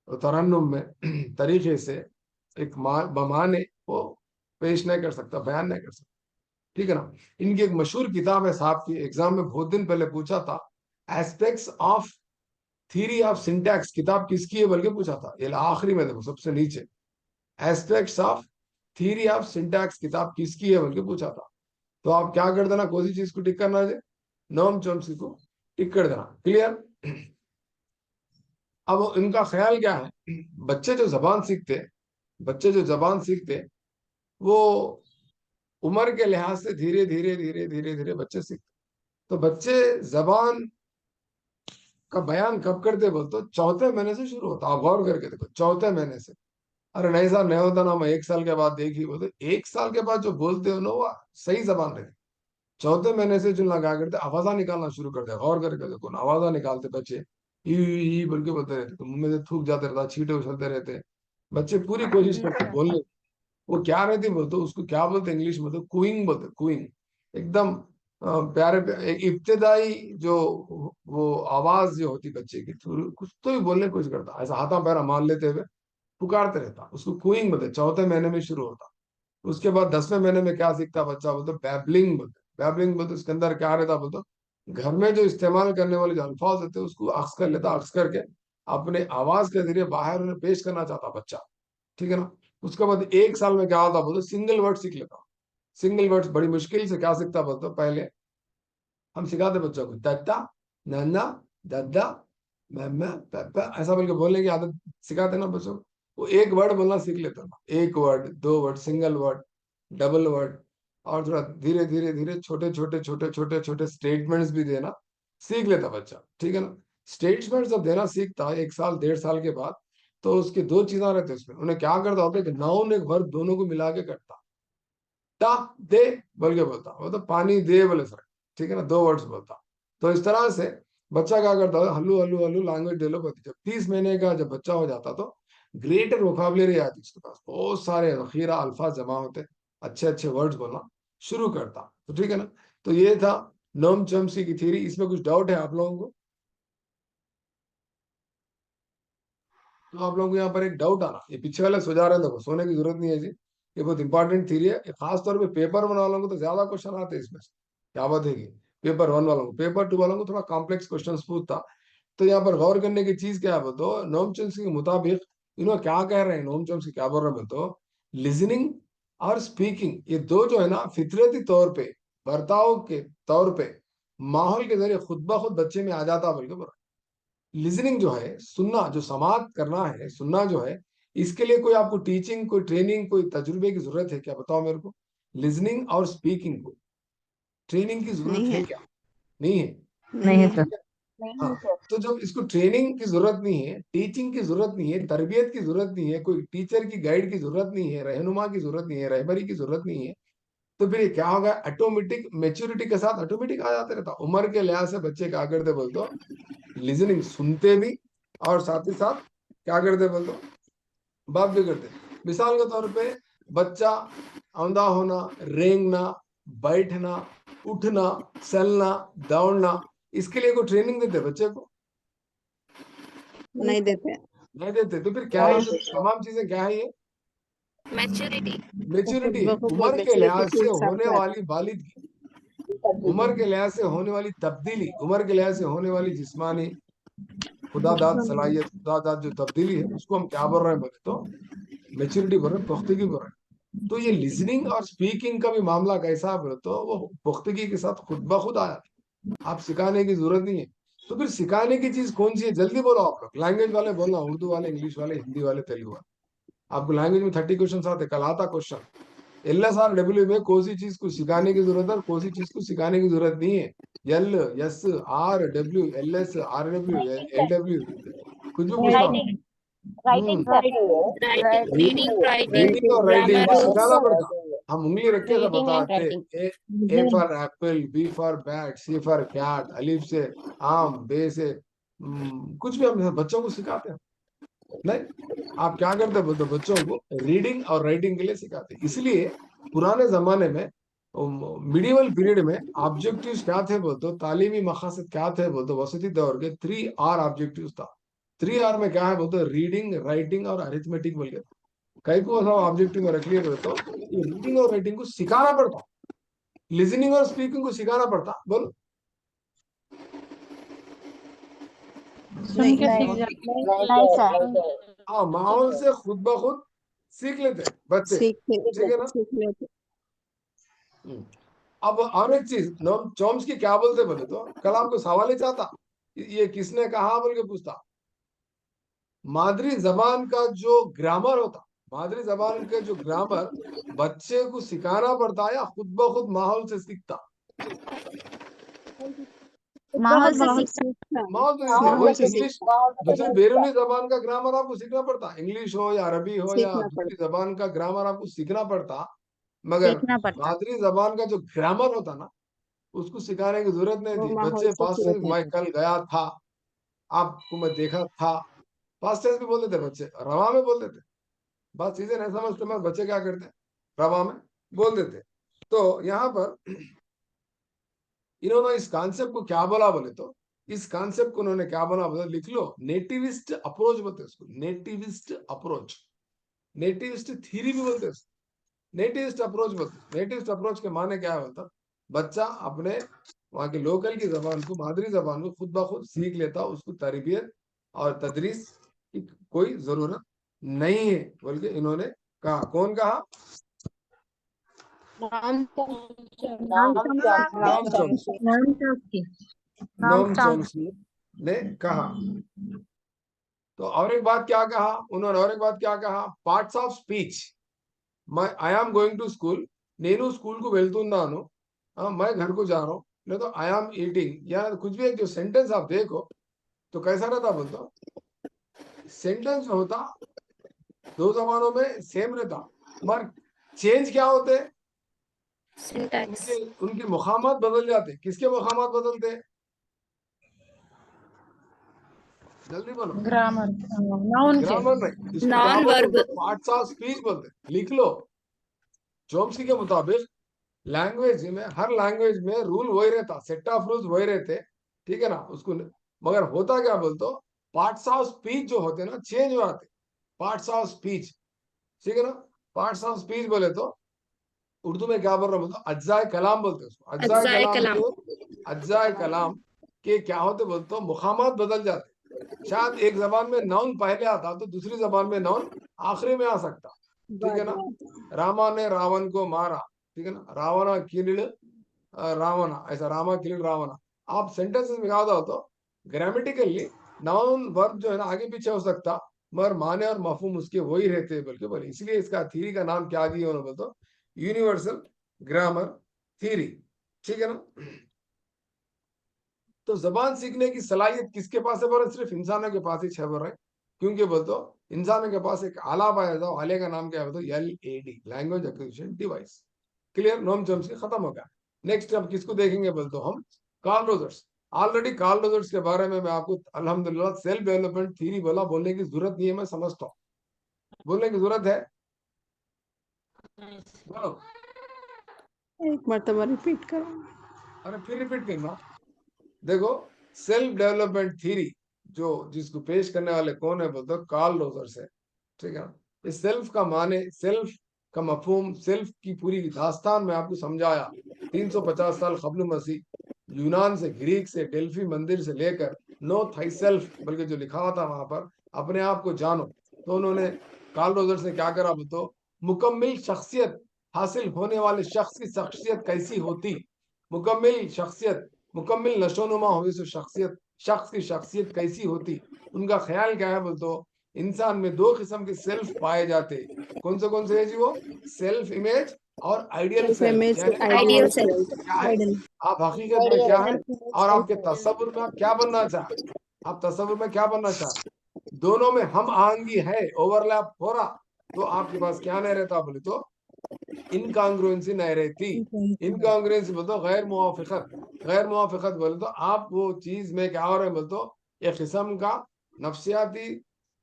तरन्नुम में, तरीके से एक बमाने वो पेश नहीं कर सकता, बयान नहीं कर सकता, ठीक है ना। इनकी एक मशहूर किताब है साहब की, एग्जाम में बहुत दिन पहले पूछा था, aspects of theory of syntax. किताब किसकी है बल्कि पूछा था, ये आखिरी में देखो सबसे नीचे, aspects of theory of syntax किताब किसकी है बल्कि पूछा था। तो आप क्या कर देना, कोई सी चीज को टिक करना है, नोम चॉम्स्की को टिक कर देना, क्लियर। अब इनका ख्याल क्या है? बच्चे जो जबान सीखते, बच्चे जो जबान सीखते, वो उम्र के लिहाज से धीरे धीरे धीरे धीरे धीरे बच्चे सीखते। तो बच्चे जबान का बयान कब करते बोल तो चौथे महीने से शुरू होता। आप गौर करके देखो, चौथे महीने से। अरे नहीं साहब नहीं होता ना, मैं 1 साल के बाद देखी बोलते, 1 साल के बाद जो बोलते हो ना वो सही जबान रहती। चौथे महीने से जो लगा करते आवाजा निकालना शुरू करते, गौर करके देखो ना, आवाजा निकालते बच्चे, ई बोल के बोलते रहते, तो मुंह में से थूक जाते रहता, छींटे उछलते रहते। बच्चे पूरी कोशिश जी करते सर। बोलने। वो क्या रहती बोलते, उसको क्या बोलते इंग्लिश में? तो कुइंग बोलते, कुइंग। एकदम प्यारे एक इब्तदाई जो वो आवाज जो होती बच्चे की, कुछ तो भी बोलने की कोशिश करता, ऐसा हाथा पैरा मान लेते हुए पुकारते रहता, उसको कुइंग बोलते। चौथे महीने में शुरू होता। उसके बाद 10वें महीने में क्या सीखता बच्चा बोलते? बैबलिंग बोलते। बैबलिंग बोलते उसके अंदर क्या रहता बोलते? घर में जो इस्तेमाल करने वाले जो अल्फाज होते हैं उसको अक्स कर लेता, अक्स करके अपने आवाज के जरिए बाहर उन्हें पेश करना चाहता बच्चा, ठीक है ना। उसके बाद 1 साल में क्या होता बोलते? सिंगल वर्ड सीख लेता। सिंगल वर्ड्स बड़ी मुश्किल से क्या सीखता बोलते? पहले हम सिखाते बच्चों को तत्ता, नन्ना, दद्दा, मम्मा, पापा, ऐसा बोल के बोलने की आदत सिखाते ना बच्चों को। वो एक वर्ड बोलना सीख लेता ना, एक वर्ड, दो word, single word, double word, और थोड़ा धीरे धीरे धीरे छोटे छोटे छोटे छोटे छोटे स्टेटमेंट्स भी देना सीख लेता बच्चा, ठीक है ना। स्टेटमेंट जब देना सीखता है 1 साल 1.5 साल के बाद, तो उसके दो चीजें रहते हैं उसमें। उन्हें क्या करता होता है कि नाउन एक वर्ब दोनों को मिला के करता, ता दे बोल के बोलता, वो तो पानी दे बोले सर, ठीक है ना, 2 वर्ड्स बोलता। तो इस तरह से बच्चा क्या करता है, हल्लू हल्लू हल्लू लैंग्वेज डेवलप होती। जब 30 महीने का जब बच्चा हो जाता तो ग्रेटर वोकाबुलरी आती उसके पास, बहुत सारे जखीरा अल्फाज जमा होते, अच्छे अच्छे वर्ड्स बोलना शुरू करता। तो ठीक है ना, तो ये था नोम चोम्स्की की थ्योरी। इसमें कुछ डाउट है आप लोगों को? तो आप लोगों को यहाँ पर एक डाउट आना, ये पीछे वाले सो जा रहे हैं, देखो सोने की जरूरत नहीं है जी, ये बहुत इंपॉर्टेंट थ्योरी है। ये खास तौर पे पेपर 1 वालों को तो ज्यादा क्वेश्चन आते हैं इसमें से। क्या बात है कि पेपर 1 वालों को, पेपर 2 वालों को थोड़ा कॉम्प्लेक्स क्वेश्चन पूछता। तो यहाँ पर गौर करने की चीज क्या है तो नोम चोम्स्की के मुताबिक इन्होंने क्या कह रहे हैं, नोम चोम्स्की क्या बोल रहे हैं तो लिसनिंग और स्पीकिंग, ये दो जो है ना फितरती तौर पे, बर्ताव के तौर पे, माहौल के जरिए खुद ब खुद बच्चे में आ जाता है, बल्कि लिसनिंग जो है, सुनना, जो समाप्त करना है, सुनना जो है, इसके लिए कोई आपको टीचिंग, कोई ट्रेनिंग, कोई तजुर्बे की जरूरत है क्या, बताओ मेरे को। लिसनिंग और स्पीकिंग को ट्रेनिंग की जरूरत नहीं है है। क्या? नहीं है। नहीं है सर। हाँ, तो जब इसको ट्रेनिंग की जरूरत नहीं है, टीचिंग की जरूरत नहीं है, तरबियत की जरूरत नहीं है, कोई टीचर की गाइड की जरूरत नहीं है, रहनुमा की जरूरत नहीं है, रहबरी की जरूरत नहीं है, तो फिर ये क्या होगा, ऑटोमेटिक मेच्योरिटी के साथ ऑटोमेटिक आ जाते रहता। उम्र के लिहाज से बच्चे क्या करते बोल तो लिसनिंग सुनते भी, और साथ ही साथ क्या करते बोल तो बात भी करते। मिसाल के तौर पे बच्चा औंधा होना, रेंगना, बैठना, उठना, चलना, दौड़ना, इसके लिए कोई ट्रेनिंग देते बच्चे को? नहीं देते। नहीं देते। तो फिर क्या है, जो तमाम चीजें क्या है ये Maturity. खुद मेच्योरिटी है, ब खुद वो उम्र के मैच्योरिटी लिहाज के से हिसाब होने से वाली बालिदगी, उम्र के लिहाज से होने वाली तब्दीली, उम्र के लिहाज से होने वाली जिस्मानी खुदादाद सलाहियत, खुदादाद जो तब्दीली है, उसको हम क्या बोल रहे हैं बोले तो मेच्योरिटी बोल रहे हैं, पुख्तगी बोल रहे हैं। तो ये लिसनिंग और स्पीकिंग का भी मामला कैसा है बोले तो वो पुख्तगी के साथ खुद ब खुद आया, आप सिखाने की जरूरत नहीं है। तो फिर सिखाने की चीज कौन सी है, जल्दी बोलो आप लोग, लैंग्वेज वाले बोलना, उर्दू वाले, इंग्लिश वाले, हिंदी वाले, तेलुगु वाले। आपको लैंग्वेज में 30 क्वेश्चन आते, कल आता क्वेश्चन LSRW में कौन सी चीज को सिखाने की जरूरत है और कौन सी चीज को सिखाने की जरूरत नहीं है। LSRW, LS, RW, LW, कुछ भी पूछता हूँ। Writing Writing, reading, writing, reading और राइटिंग grammar को rules. सिखाना पड़ता। हम उंगली रख के सब रीडिंग एंड बताते, writing. A for apple, B for bat, C for cat, अलिफ से आम, बे से कुछ भी हम बच्चों को सिखाते हैं। नहीं, आप क्या करते बोलते बच्चों को रीडिंग और राइटिंग के लिए सिखाते। इसलिए पुराने जमाने में, मिडिवल पीरियड में ऑब्जेक्टिव्स क्या थे बोलते, तालीमी मकासद क्या थे बोलते, वसती दौर के 3R ऑब्जेक्टिव्स था। 3R में क्या है बोलते, रीडिंग, राइटिंग और अरिथमेटिक बोल के। कई को सब ऑब्जेक्टिव में रख लिए तो ये रीडिंग और राइटिंग को सिखाना पड़ता, लिसनिंग और स्पीकिंग को सिखाना पड़ता। बोलो सुन के सीख जाते नहीं सर। हाँ, माहौल से खुद ब खुद सीख लेते हैं बच्चे, ठीक है ना। सीख लेते। अब और एक चीज, नोम चोम्स्की क्या बोलते बोले तो कल आपको सवाल ही चाहता, ये किसने कहा बोल के पूछता। मादरी जबान का जो ग्रामर होता, मादरी जबान के जो ग्रामर बच्चे को सिखाना पड़ता या खुद ब खुद माहौल से सीखता? माहौल से माहौल सीखता। सीखता। माहौल से सीखता। माहौल वही से इंग्लिश, दूसरी बैरूनी जबान का ग्रामर आपको सीखना पड़ता, इंग्लिश हो या अरबी हो या सीखना दूसरी पड़ता। जबान का ग्रामर आपको सीखना पड़ता। मगर सीखना पड़ता। मादरी जबान का जो ग्रामर होता ना, उसको सिखाने की जरूरत नहीं वो थी। माहौल बच्चे से पास सीख से, मैं लेते। कल गया था, आपको मैं देखा था, पास्ट टेंस भी बोलते थे बच्चे, रवा में बोलते थे। बात चीजें नहीं समझते मगर बच्चे क्या करते, रवा में बोल देते। तो यहाँ पर इन्होंने इस कॉन्सेप्ट को क्या बोला बोले तो, इस कॉन्सेप्ट को उन्होंने क्या बोला बोले, लिख लो, नेटिविस्ट अप्रोच बोलते हैं उसको, नेटिविस्ट अप्रोच, नेटिविस्ट थ्योरी भी बोलते हैं, नेटिविस्ट अप्रोच बोलते। नेटिविस्ट अप्रोच के माने क्या है बोलता, बच्चा अपने वहाँ के लोकल की जबान को, मादरी जबान को खुद ब खुद सीख लेता, उसको तरबियत और तदरीस की कोई जरूरत नहीं है बोल के इन्होंने कहा। कौन कहा? नोम चॉम्स्की नाम चॉम्स्की। नोम चॉम्स्की ने कहा। तो और एक बात क्या कहा उन्होंने, और एक बात क्या कहा, parts of speech. I am going to school, నేను స్కూల్ కు వెళ్తున్నాను, मैं घर को जा रहा हूँ, नहीं तो आई एम ईटिंग, या कुछ भी एक जो सेंटेंस आप देखो तो कैसा रहता बोलता, सेंटेंस होता दो जबानों में सेम रहता, मगर चेंज क्या होते, Syntax. उनके मुकामात बदल जाते। किसके मुकामात बदलते, जल्दी बोलो। ग्रामर नाउन के ग्रामर नहीं, इसको क्या Noun बोलते, verb. पार्ट्स ऑफ स्पीच बोलते, लिख लो। चॉम्स्की के मुताबिक लैंग्वेज में, हर लैंग्वेज में रूल वही रहता, सेट ऑफ रूल्स वही रहते, ठीक है ना उसको, मगर होता क्या बोलते, पार्ट्स ऑफ स्पीच जो होते ना चेंज हो जाते, पार्ट्स ऑफ स्पीच, ठीक है ना। पार्ट्स ऑफ स्पीच बोले तो उर्दू में क्या बोल रहा हूँ, बोलते अज्जाए कलाम बोलते हैं उसको, अज्जाए Ajzai कलाम kalam. के, अज्जाए कलाम के क्या होते बोलते, मुकामात बदल जाते। शायद एक जबान में नाउन पहले आता तो दूसरी जबान में नाउन आखिरी में आ सकता, ठीक है ना। रामा ने रावण को मारा, ठीक है ना, रावणा किलिड रावणा, ऐसा रामा किलिड रावणा। आप सेंटेंसेस में क्या होता हो तो ग्रामेटिकली नाउन वर्ब जो है ना आगे पीछे हो सकता, मगर माने और मफहूम उसके वही रहते हैं बल्कि बोले, इसलिए इसका थ्योरी का नाम क्या दिया उन्होंने बोलते, यूनिवर्सल ग्रामर थ्योरी, ठीक है ना। तो जबान सीखने की सलाहियत किसके पास है, बोले सिर्फ इंसानों के पास ही छह बोल रहे हैं, क्योंकि बोलते इंसानों के पास एक आला पाया था, आले का नाम क्या है बोलते, LAD, language acquisition device. Clear, Noam Chomsky खत्म हो गया। नेक्स्ट अब किसको देखेंगे बोलते हम, Carl Rogers. Already Carl Rogers के बारे में मैं आपको अल्हम्दुलिल्लाह सेल्फ डेवलपमेंट थ्योरी बोला, बोलने की जरूरत नहीं है, मैं समझता हूँ, बोलने की जरूरत है, बोलो। एक मर्तबा रिपीट करो। अरे फिर रिपीट करना। देखो, सेल्फ डेवलपमेंट थ्योरी जो जिसको पेश करने वाले कौन है बोलते, कार्ल रोजर्स है, ठीक है। इस सेल्फ का माने, सेल्फ का मफहूम, सेल्फ की पूरी दास्तान में आपको समझाया 350 साल कबल मसीह, यूनान से, ग्रीक से, डेल्फी मंदिर से लेकर नो थाई सेल्फ, बल्कि जो लिखा हुआ था वहां पर, अपने आप को जानो। तो उन्होंने, कार्ल रोजर्स ने क्या करा तो, मुकम्मिल शख्सियत हासिल होने वाले शख्स की शख्सियत कैसी होती, मुकम्मिल शख्सियत, मुकम्मिल नशोनुमा हुई सो शख्सियत, शख्स की शख्सियत कैसी होती, उनका ख्याल क्या है बोल तो, इंसान में दो किस्म के सेल्फ पाए जाते। कौन से है जी वो, सेल्फ इमेज और आइडियल सेल्फ सेल्फ, इमेज, यानी आइडियल Ideal आप self. सेल्फ, क्या है, आइडियल। आप हकीकत में क्या है, और आपके तस्वुर में आप क्या बनना चाह रहे, आप तस्वुर में क्या बनना चाह रहे, दोनों में हम आहंगी है, ओवरलैप हो रहा, तो आपके पास क्या नहीं रहता बोले तो, इनकॉन्ग्रुएंसी नहीं रहती। इनकॉन्ग्रुएंसी बोलते तो गैर मुवाफिकत, गैर मुवाफिकत बोले तो आप वो चीज में क्या हो रहे हैं बोले तो, एक किस्म का नफ्सियाती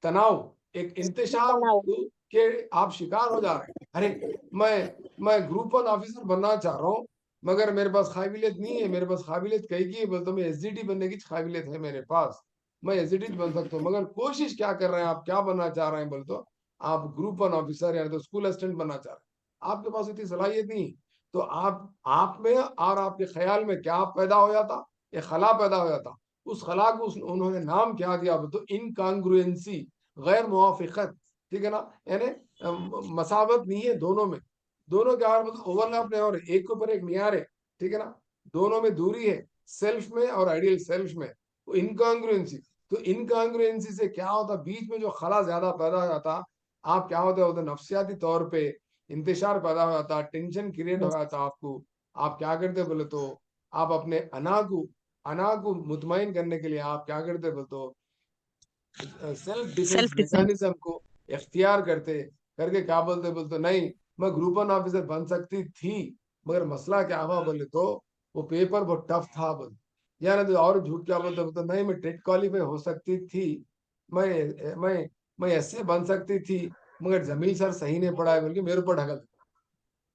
तनाव, एक इंतशार के आप शिकार हो जा रहे हैं। अरे मैं ग्रुप वन ऑफिसर बनना चाह रहा हूँ, मगर मेरे पास काबिलियत नहीं है, मेरे पास काबिलियत कहीं की है बोलते तो, मैं SGT बनने की काबिलियत है मेरे पास, मैं SGT बन सकता हूँ, मगर कोशिश क्या कर रहे हैं आप, क्या बनना चाह रहे हैं बोले तो, आप ग्रुप वन ऑफिसर यानी तो स्कूल असिस्टेंट बनना चाह रहे हैं, आपके पास इतनी सलाहियत नहीं। तो आप में और आपके ख्याल में क्या पैदा हो जाता, एक खला पैदा हो जाता, उस खला को उन्होंने नाम क्या दिया तो, इनकॉन्ग्रुएंसी, गैर मुवाफिकत, ठीक है ना, यानी मसावत नहीं है दोनों में, दोनों क्या मतलब ओवरलैप नहीं हो रहे, एक के ऊपर एक नहीं आ रहे, ठीक है ना, दोनों में दूरी है, सेल्फ में और आइडियल सेल्फ में, वो इनकॉन्ग्रुएंसी। तो इनकॉन्ग्रुएंसी से क्या होता, बीच में जो खला ज्यादा पैदा हो जाता, आप क्या होते नफ्सियाती तौर पे इंतशार पैदा हो जाता, टेंशन क्रिएट हो जाता आपको, आप क्या करते बोले तो, आप अपने अना को मुतमईन करने के लिए आप क्या करते बोले तो, self defence self defence. Mechanism को इख्तियार करते, करके क्या बोलते बोलते नहीं, मैं ग्रुप वन ऑफिसर बन सकती थी, मगर मसला क्या हुआ बोले तो, वो पेपर बहुत टफ था बोले, या ना तो और झूठ क्या बोलते बोलते, नहीं मैं टेट क्वालिफाई हो सकती थी, मैं ऐसे बन सकती थी, मगर जमील सर सही नहीं पढ़ाया बोल के मेरे ऊपर ढकल,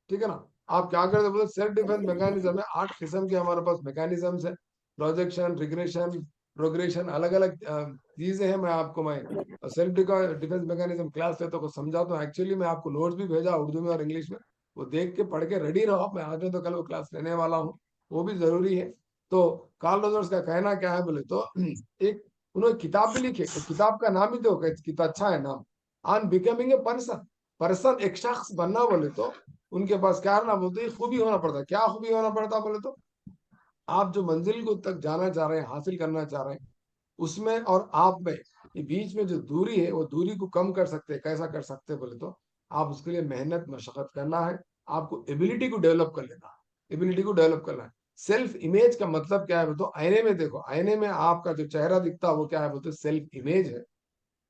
ठीक है ना। आप क्या करते बोले, सेल्फ डिफेंस मैकेनिज्म है, 8 किस्म के हमारे पास मैकेनिज्म है, प्रोजेक्शन, रिग्रेशन, प्रोग्रेशन, अलग अलग चीजें हैं। मैं सेल्फ डिफेंस मैकेनिज्म क्लास लेता हूँ, समझाता हूँ, एक्चुअली मैं आपको नोट्स भी भेजा उर्दू में और इंग्लिश में, वो देख के पढ़ के रेडी रहो, मैं आज में तो कल वो क्लास लेने वाला हूँ, वो भी जरूरी है। तो कार्ल रोजर्स का कहना क्या है बोले तो, एक उन्होंने किताब भी लिखी, वो किताब का नाम ही तो कितना अच्छा है नाम, on becoming a person, person, एक शख्स बनना बोले तो उनके पास क्या ना बोलते हैं, खूबी होना पड़ता है। क्या खूबी होना पड़ता बोले तो, आप जो मंजिल को तक जाना चाह रहे हैं, हासिल करना चाह रहे हैं, उसमें और आप में ये बीच में जो दूरी है, वो दूरी को कम कर सकते हैं। कैसा कर सकते हैं बोले तो, आप उसके लिए मेहनत मशक्कत करना है, आपको एबिलिटी को डेवलप कर लेना है, एबिलिटी को डेवलप करना है। सेल्फ इमेज का मतलब क्या है बोले तो, आईने में देखो, आईने में आपका जो चेहरा दिखता है वो क्या है बोलते, सेल्फ इमेज है।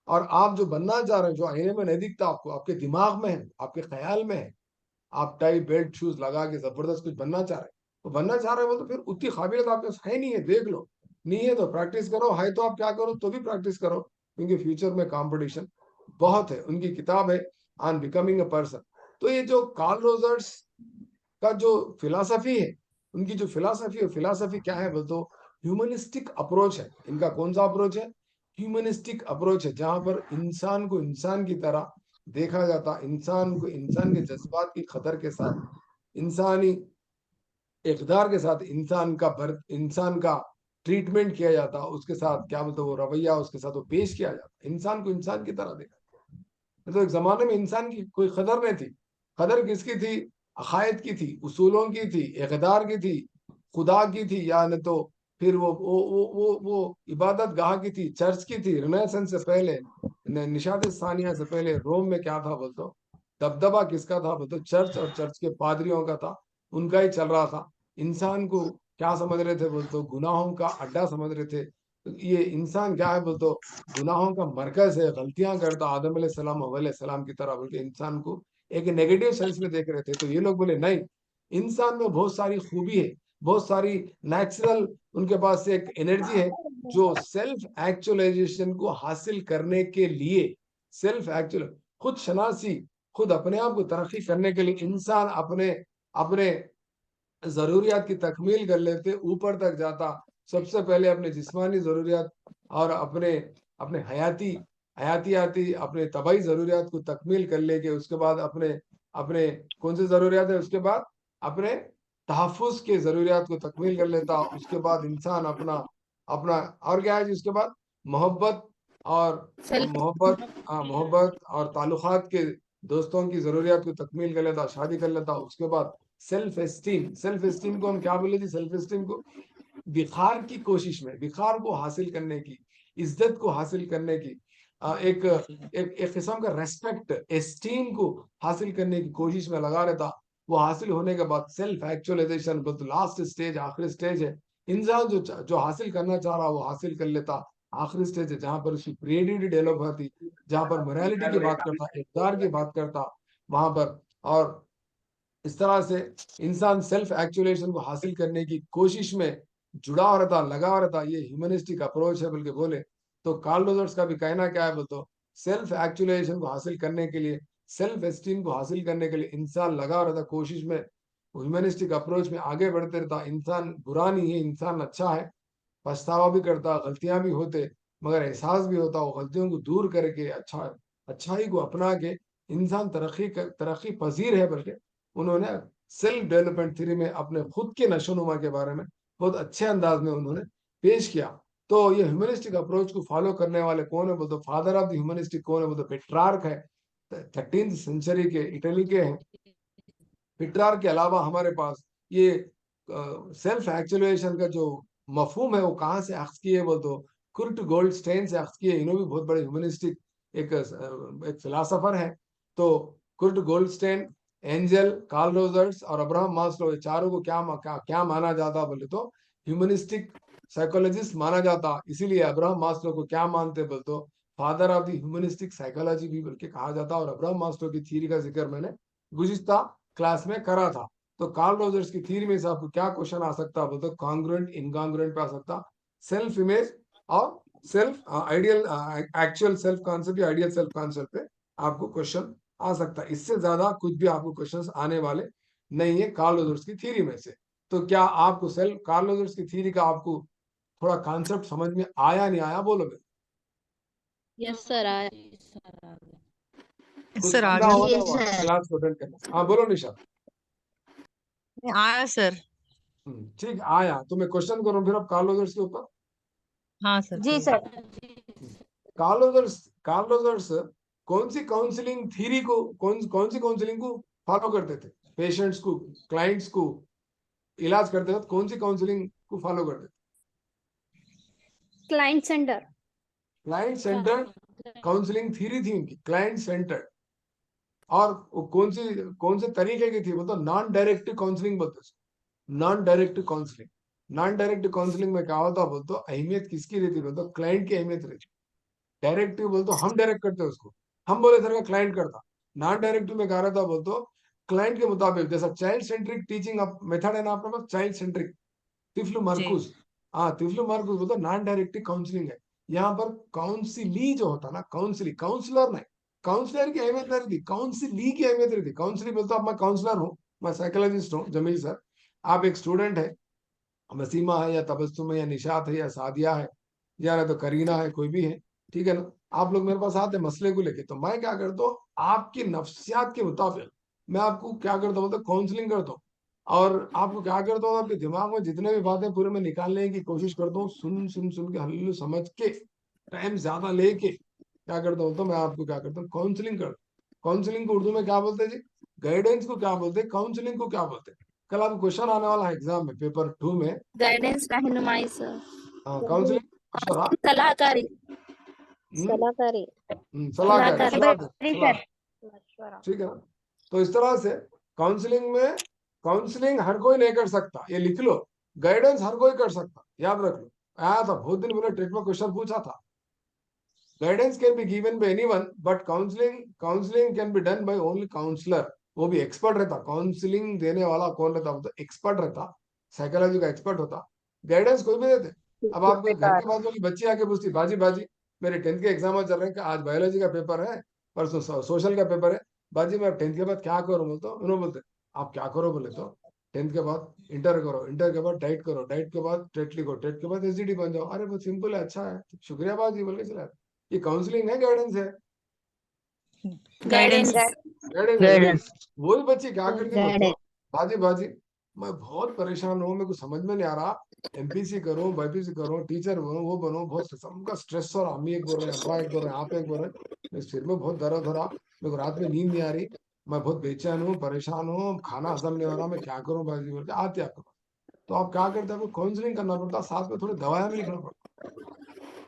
और आप जो बनना चाह रहे हैं, जो आईने में नहीं दिखता आपको, आपके दिमाग में है, आपके ख्याल में है। आप टाई बेल्ट शूज लगा के जबरदस्त कुछ बनना चाह रहे हैं, तो बनना चाह रहे हो तो फिर उतनी काबिलियत आपके पास है नहीं है, देख लो। नहीं है तो प्रैक्टिस करो, है तो आप क्या करो, तो भी प्रैक्टिस करो, क्योंकि फ्यूचर में कंपटीशन बहुत है। उनकी किताब है ऑन बिकमिंग अ पर्सन। तो ये जो कार्ल रोजर्स का जो फिलॉसफी है, उनकी जो फिलॉसफी है, फिलॉसफी क्या है बोल तो, ह्यूमनिस्टिक अप्रोच है। इनका कौन सा अप्रोच है? ह्यूमनिस्टिक अप्रोच है, जहां पर इंसान को इंसान की तरह देखा जाता, इंसान को इंसान के जज्बात की कदर के साथ, इंसानी इकदार के साथ इंसान का ट्रीटमेंट किया जाता, उसके साथ क्या बोलते वो रवैया उसके साथ वो पेश किया जाता, इंसान को इंसान की तरह देखा। तो एक जमाने में इंसान की कोई कदर नहीं थी। कदर किसकी थी? अकायद की थी, उसूलों की थी, इकदार की थी, खुदा की थी, या न तो फिर वो इबादत गाह की थी, चर्च की थी। रिनेसेंस से पहले, निशात सानिया से पहले रोम में क्या था बोलते, दबदबा किसका था बोलते, चर्च और चर्च के पादरियों का था, उनका ही चल रहा था। इंसान को क्या समझ रहे थे बोलते, गुनाहों का अड्डा समझ रहे थे। ये इंसान क्या है बोलते, गुनाहों का मरकज है, गलतियां करता आदम सलाम सलाम की तरह, बोल के इंसान को एक नेगेटिव सेंस में देख रहे थे। तो ये लोग बोले नहीं, इंसान में बहुत सारी खूबी है, बहुत सारी नेचुरल उनके पास से एक एनर्जी है, जो सेल्फ एक्चुअलाइजेशन को हासिल करने के लिए, सेल्फ एक्चुअल, खुद शनासी, खुद अपने आप को तरक्की करने के लिए इंसान अपने अपने जरूरियात की तकमील कर लेते, ऊपर तक जाता। सबसे पहले अपने जिस्मानी जरूरियात और अपने अपने हयातियाती अपने तबाही जरूरियात को तकमील कर लेके, उसके बाद अपने अपने कौन सी जरूरियात है, उसके बाद अपने तहफ़्फ़ुज़ के जरूरियात को तकमील कर लेता। उसके बाद इंसान अपना अपना और क्या है जी, उसके बाद मोहब्बत और सेल्फ मोहब्बत, हाँ, मोहब्बत और ताल्लुकात के, दोस्तों की जरूरियात को तकमील कर लेता, शादी कर लेता। उसके बाद सेल्फ एस्टीम, सेल्फ एस्टीम को हम क्या बोले थे? सेल्फ एस्टीम को विखार की कोशिश में, विखार को हासिल करने की, इज्जत को हासिल करने की, एक एक किस्म का रेस्पेक्ट, एस्टीम को हासिल करने की कोशिश में लगा रहता। वो हासिल होने के बाद सेल्फ एक्चुअलाइजेशन, तो लास्ट स्टेज, आखिरी स्टेज है। इंसान जो जो हासिल करना चाह रहा वो हासिल कर लेता। आखिरी स्टेज है जहां पर उसकी क्रिएटिविटी डेवलप होती, जहां पर मोरालिटी की बात करता, इक़्तिदार की बात करता वहां पर। और इस तरह से इंसान सेल्फ एक्चुअलेशन को हासिल करने की कोशिश में जुड़ा रहता, लगा रहता। ये ह्यूमनिस्टिक अप्रोच है बल्कि बोले तो। कार्ल रोजर्स का भी कहना क्या है बोलते, सेल्फ एक्चुअलाइजेशन को हासिल करने के लिए, सेल्फ एस्टीम को हासिल करने के लिए इंसान लगा रहता कोशिश में, ह्यूमनिस्टिक अप्रोच में आगे बढ़ते रहता। इंसान बुरा नहीं है, इंसान अच्छा है, पछतावा भी करता, गलतियां भी होते, मगर एहसास भी होता, वो गलतियों को दूर करके अच्छाई को अपना के इंसान तरक्की पजीर है। बल्कि उन्होंने सेल्फ डेवलपमेंट थ्योरी में अपने खुद के नशोनुमा के बारे में बहुत अच्छे अंदाज में उन्होंने पेश किया। तो ये ह्यूमनिस्टिक अप्रोच को फॉलो करने वाले कौन है बोलते, फादर ऑफ द ह्यूमनिस्टिक कौन है बोलते, पेट्रार्क है, 13th सेंचुरी के इटली के हैं। पेट्रार्क के अलावा हमारे पास ये सेल्फ एक्चुअलाइजेशन का जो मफहूम है वो कहाँ से अख्ज किए बोल तो, कुर्ट गोल्डस्टेन से अख्ज किए। इन्होंने भी बहुत बड़े ह्यूमनिस्टिक एक फिलासफर है। तो Kurt Goldstein, angel, Carl Rogers और अब्राहम मास्लो, ये चारों को क्या माना जाता बोले तो, ह्यूमनिस्टिक साइकोलॉजिस्ट माना जाता। इसीलिए अब्राहम मास्लो को क्या मानते बोल तो, father of the humanistic psychology भी बल्कि कहा जाता। और अब्राहम मास्लो की थ्योरी का जिक्र मैंने गुज़िश्ता क्लास में करा था। तो कार्ल रोजर्स की थ्योरी में से आपको क्या क्वेश्चन आ सकता है बोलते, कॉन्ग्रुएंट इनकॉन्ग्रुएंट पे आ सकता, सेल्फ इमेज और self ideal, actual self concept या आइडियल सेल्फ कॉन्सेप्ट पे आपको क्वेश्चन आ सकता है। इससे ज्यादा कुछ भी आपको क्वेश्चंस आने वाले नहीं है कार्ल रोजर्स की थ्योरी में से। तो क्या आपको सेल्फ कार्ल रोजर्स की थ्योरी का आपको थोड़ा कॉन्सेप्ट समझ में आया नहीं आया, बोलो मेरे। यस सर आया। कुछ सर आ समझा गया। हो जी तो सर। क्लास को अटेंड करना। हाँ बोलो निशा। आया सर। ठीक, आया तो मैं क्वेश्चन करूं फिर अब कार्ल रोजर्स के ऊपर। हाँ सर जी ठीक। सर। कार्ल रोजर्स कौन सी काउंसलिंग थ्योरी को, कौन सी काउंसलिंग को फॉलो करते थे? पेशेंट्स को, क्लाइंट्स को इलाज करते वक्त कौन सी काउंसलिंग को फॉलो करते थे? Client centre. Client centred counselling theory थी उनकी, क्लाइंट सेंटर्ड। और वो कौन से तरीके की थी? वो तो नॉन डायरेक्टिव काउंसलिंग बोलते हैं। Non directive counselling, non directive counselling में क्या होता है बोलते? अहमियत किसकी रहती है बोलते? क्लाइंट की अहमियत रहती है। डायरेक्टिव बोलते हम डायरेक्ट करते हैं उसको, हम बोले सर का क्लाइंट करता। नॉन डायरेक्टिव में क्या रहता बोलते? क्लाइंट के मुताबिक, जैसा चाइल्ड सेंट्रिक टीचिंग मेथड है ना आपके पास, चाइल्ड सेंट्रिक, तिफ्लु मरकुज। हाँ, तिफ्लु मरकुज बोलते नॉन डायरेक्टिव काउंसलिंग है। यहाँ पर काउंसिली जो होता ना, काउंसिली, काउंसलर नहीं, काउंसलर की अहमियत नहीं रहती, काउंसिली की अहमियत रहती। काउंसिली बोलते अब मैं काउंसलर हूँ, मैं साइकोलॉजिस्ट हूँ जमील सर, आप एक स्टूडेंट है, वसीमा है या तबस्सुम है या निशात है या सादिया है या ना तो करीना है, कोई भी है, ठीक है ना? आप लोग मेरे पास आते मसले को लेके, तो मैं क्या करता हूँ, आपकी नफ्सियात के मुताबिक मैं आपको क्या करता हूँ, काउंसलिंग करता हूँ। और आपको क्या करता हूँ, आपके दिमाग में जितने भी बातें पूरे में निकालने की कोशिश करता हूँ, सुन सुन सुन के हल्लू समझ के, टाइम ज्यादा लेके क्या करता हूँ, तो मैं आपको क्या करता हूँ, काउंसलिंग करता हूँ। काउंसलिंग को उर्दू में क्या बोलते हैं जी? गाइडेंस को क्या बोलते हैं? काउंसलिंग को क्या बोलते हैं? कल आपको क्वेश्चन आने वाला है एग्जाम में, पेपर 2 में। गाइडेंस, रहनुमाई सर। काउंसलिंग मशवरा, सलाहकारी। सलाहकारी। सलाहकार, सलाहकारी सलाह, मशवरा। ठीक है ना? तो इस तरह से काउंसलिंग में, काउंसलिंग हर कोई नहीं कर सकता, ये लिख लो। गाइडेंस हर कोई कर सकता, याद रख लो। आया था बहुत दिन पहले ट्रिक में क्वेश्चन पूछा था। Guidance can be given by anyone, but counselling can be done by only counsellor. वो भी एक्सपर्ट रहता, काउंसलिंग देने वाला कौन रहता? वो तो एक्सपर्ट रहता, साइकोलॉजी का एक्सपर्ट होता। गाइडेंस कोई भी देते। अब आपके घर के पास वाली बच्ची आके पूछती, बाजी बाजी मेरे 10th के एग्जाम चल रहे हैं, आज बायोलॉजी का पेपर है, परसों सोशल का पेपर है, बाजी मैं 10th के बाद क्या करूं? बोलते उन्होंने, बोलते आप क्या करो? बोले तो 10th के बाद इंटर करो, इंटर के बाद डाइट करो, डाइट के बाद टेट लिखो, टेट के बाद एसडीडी बन जाओ। अरे बहुत सिंपल है, अच्छा है, शुक्रिया बाजी बोल के चला। ये काउंसलिंग है, गाइडेंस है? गाइडेंस। गाइडेंस। वही बच्ची क्या करती बोलते? गाइडेंस। बाजी बाजी मैं बहुत परेशान हूँ, मेरे को समझ में नहीं आ रहा, एमपीसी करूँ, बाईपीसी करूँ, टीचर बनूं, वो बनूं, बहुत सबका स्ट्रेस हो रहा। अम्मी एक बोल रहे हैं, अब्बा एक बोल रहे हैं, आप एक बोल रहे हैं, मेरे सिर में बहुत दर्द हो रहा, मेरे को रात में नींद नहीं आ रही, मैं बहुत बेचैन हूँ, परेशान हूँ, खाना हजम नहीं हो रहा, मैं क्या करूँ बाजी? बोल के आते आपके पास, तो आप क्या करते हैं? आपको काउंसलिंग करना पड़ता, साथ में थोड़ी दवाएं भी लिखना पड़ता।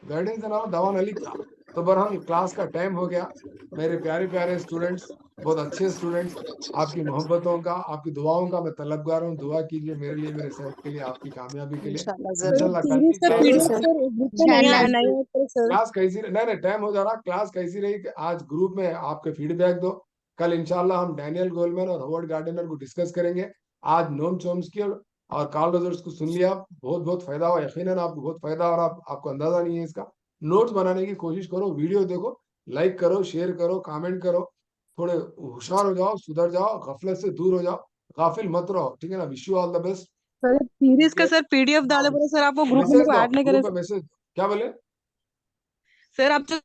गाइडेंस के अलावा दवा न लिखता। तो बहरहाल क्लास का टाइम हो गया। मेरे प्यारे प्यारे स्टूडेंट्स, बहुत अच्छे स्टूडेंट्स, आपकी मोहब्बतों का, आपकी दुआओं का मैं तलबगार हूँ। दुआ कीजिए मेरे लिए, मेरे सेहत के लिए, आपकी कामयाबी के लिए। इंशाल्लाह सर जरूर। इंशाल्लाह कल की सर क्लास, जी पीडीएफ सर। सर जितना नहीं इंशाल्लाह। नहीं होता सर। क्लास कैसी नहीं नहीं, टाइम हो जा रहा, क्लास कैसी रही कि आज ग्रुप में आपके फीडबैक दो। कल इंशाल्लाह हम डैनियल गोलमैन और हॉवर्ड गार्डनर को डिस्कस करेंगे। आज नोम चोम्स्की और कार्ल रॉजर्स को सुन लिया, बहुत बहुत फायदा हुआ, यकीनन आपको बहुत फायदा, और आपको अंदाजा नहीं है इसका। नोट्स बनाने की कोशिश करो, वीडियो देखो, लाइक करो, शेयर करो, कमेंट करो, थोड़े होशियार हो जाओ, सुधर जाओ, गफलत से दूर हो जाओ, गाफिल मत रहो, ठीक है ना? Wish you all the best. Sir series का सर पीडीएफ डाले बोले सर, आपको ग्रुप में मैसेज को दो, ऐड नहीं करे ग्रुप में मैसेज, क्या बोले? सर। आप जो